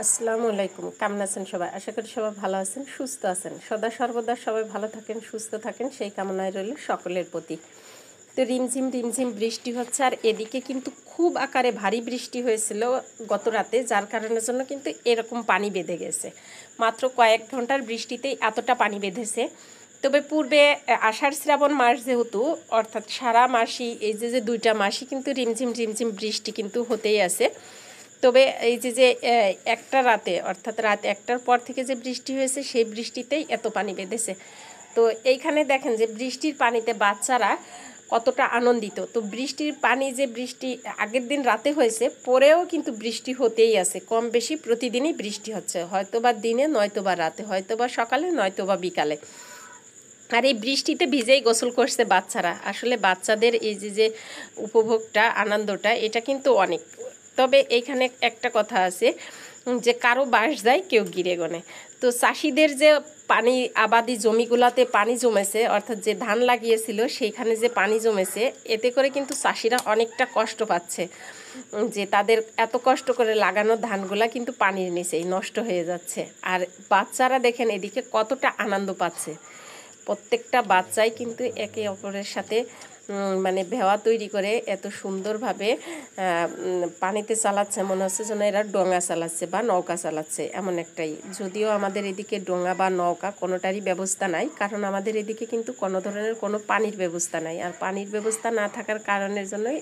আসসালামু আলাইকুম। কেমন আছেন সবাই? আশা করি সবাই ভালো আছেন, সুস্থ আছেন। সদা সর্বদা সবাই ভালো থাকেন, সুস্থ থাকেন, সেই কামনায় রইল সকলের প্রতি। তো রিমঝিম রিমঝিম বৃষ্টি হচ্ছে, আর এদিকে কিন্তু খুব আকারে ভারী বৃষ্টি হয়েছিল গত রাতে, যার কারণের জন্য কিন্তু এরকম পানি বেঁধে গেছে। মাত্র কয়েক ঘন্টার বৃষ্টিতেই এতটা পানি বেঁধেছে। তবে পূর্বে আষাঢ় শ্রাবণ মাস যেহেতু, অর্থাৎ সারা মাসই এই যে দুইটা মাসই কিন্তু রিমঝিম রিমঝিম বৃষ্টি কিন্তু হতেই আছে। তবে এই যে একটা রাতে, অর্থাৎ রাত 1টার পর থেকে যে বৃষ্টি হয়েছে, সেই বৃষ্টিতেই এত পানি বেঁধেছে। তো এইখানে দেখেন যে বৃষ্টির পানিতে বাচ্চারা কতটা আনন্দিত। তো বৃষ্টির পানি যে বৃষ্টি আগের দিন রাতে হয়েছে, পরেও কিন্তু বৃষ্টি হতেই আছে, কম বেশি প্রতিদিনই বৃষ্টি হচ্ছে, হয়তোবা দিনে, নয়তোবা রাতে, হয়তোবা সকালে, নয়তোবা বিকালে। আর এই বৃষ্টিতে ভিজেই গোসল করছে বাচ্চারা। আসলে বাচ্চাদের এই যে উপভোগটা, আনন্দটা, এটা কিন্তু অনেক। তবে এইখানে একটা কথা আছে যে কারো বাস যায়, কেউ গিরে গনে। তো চাষিদের যে পানি, আবাদি জমিগুলাতে পানি জমেছে, অর্থাৎ যে ধান লাগিয়েছিল সেইখানে যে পানি জমেছে, এতে করে কিন্তু চাষিরা অনেকটা কষ্ট পাচ্ছে, যে তাদের এত কষ্ট করে লাগানো ধানগুলা কিন্তু পানির নিচেই নষ্ট হয়ে যাচ্ছে। আর বাচ্চারা দেখেন এদিকে কতটা আনন্দ পাচ্ছে। প্রত্যেকটা বাচ্চাই কিন্তু একে অপরের সাথে মানে ভেওয়া তৈরি করে এত সুন্দরভাবে পানিতে চালাচ্ছে, মনে হচ্ছে যেন এরা ডোঙা চালাচ্ছে বা নৌকা চালাচ্ছে, এমন একটাই। যদিও আমাদের এদিকে ডোঙা বা নৌকা কোনোটারই ব্যবস্থা নাই, কারণ আমাদের এদিকে কিন্তু কোনো ধরনের কোনো পানির ব্যবস্থা নাই। আর পানির ব্যবস্থা না থাকার কারণের জন্যই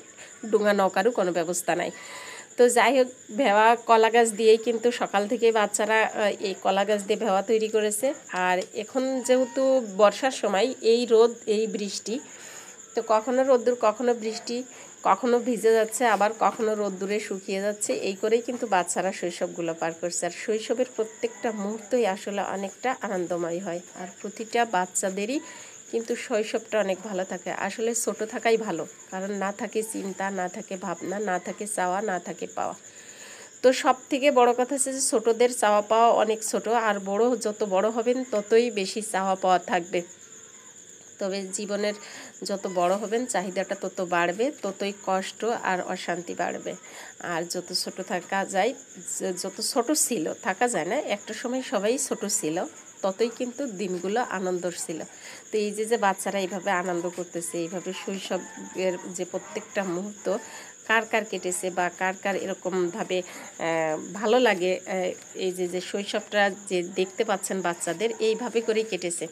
ডোঙা নৌকারও কোনো ব্যবস্থা নাই। তো যাই হোক, ভেওয়া কলা গাছ দিয়েই কিন্তু সকাল থেকেই বাচ্চারা এই কলা গাছ দিয়ে ভেওয়া তৈরি করেছে। আর এখন যেহেতু বর্ষার সময়, এই রোদ এই বৃষ্টি, তো কখনো রোদ্দুর কখনো বৃষ্টি, কখনো ভিজে যাচ্ছে, আবার কখনো রোদ্দুরে শুকিয়ে যাচ্ছে, এই করেই কিন্তু বাচ্চারা শৈশবগুলো পার করছে। আর শৈশবের প্রত্যেকটা মুহূর্তই আসলে অনেকটা আনন্দময় হয়। আর প্রতিটা বাচ্চাদেরই কিন্তু শৈশবটা অনেক ভালো থাকে। আসলে ছোট থাকাই ভালো, কারণ না থাকে চিন্তা, না থাকে ভাবনা, না থাকে চাওয়া, না থাকে পাওয়া। তো সব থেকে বড় কথা হচ্ছে যে ছোটদের চাওয়া পাওয়া অনেক ছোট, আর বড় যত বড় হবেন ততই বেশি চাওয়া পাওয়া থাকবে। তবে জীবনের যত বড় হবেন, চাহিদাটা তত বাড়বে, ততই কষ্ট আর অশান্তি বাড়বে। আর যত ছোট থাকা যায়, যত ছোট ছিল, থাকা যায় না, একটা সময় সবাই ছোট ছিল, ততই কিন্তু দিনগুলো আনন্দর ছিল। তো এই যে বাচ্চারা এইভাবে আনন্দ করতেছে, এইভাবে শৈশবের যে প্রত্যেকটা মুহূর্ত কার কার কেটেছে বা কার কার এরকমভাবে ভালো লাগে, এই যে শৈশবটা যে দেখতে পাচ্ছেন বাচ্চাদের, এইভাবে করেই কেটেছে।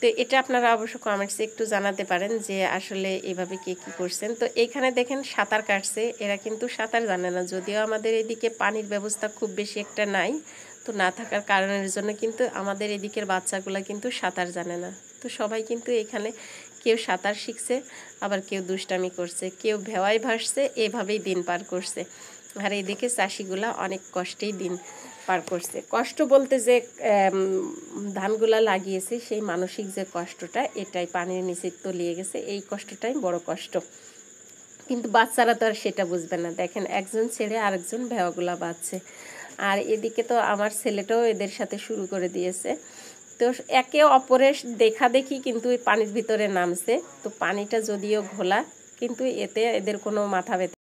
তো এটা আপনারা অবশ্য কমেন্টসে একটু জানাতে পারেন যে আসলে এভাবে কে কী করছেন। তো এইখানে দেখেন সাঁতার কাটছে, এরা কিন্তু সাঁতার জানে না, যদিও আমাদের এদিকে পানির ব্যবস্থা খুব বেশি একটা নাই। তো না থাকার কারণের জন্য কিন্তু আমাদের এদিকের বাচ্চাগুলো কিন্তু সাঁতার জানে না। তো সবাই কিন্তু এখানে কেউ সাঁতার শিখছে, আবার কেউ দুষ্টামি করছে, কেউ ভেওয়ায় ভাসছে, এভাবেই দিন পার করছে। আর এইদিকে চাষিগুলা অনেক কষ্টেই দিন পার করছে। কষ্ট বলতে যে ধানগুলা লাগিয়েছে, সেই মানসিক যে কষ্টটা, এটাই পানির নিচে তলিয়ে গেছে, এই কষ্টটাই বড় কষ্ট। কিন্তু বাচ্চারা তো আর সেটা বুঝবে না। দেখেন একজন ছেড়ে আরেকজন ভেওয়াগুলা বাঁধছে। আর এদিকে তো আমার ছেলেটাও এদের সাথে শুরু করে দিয়েছে। তো একে অপরের দেখা দেখি কিন্তু পানির ভিতরে নামছে। তো পানিটা যদিও ঘোলা, কিন্তু এতে এদের কোনো মাথা ব্যথা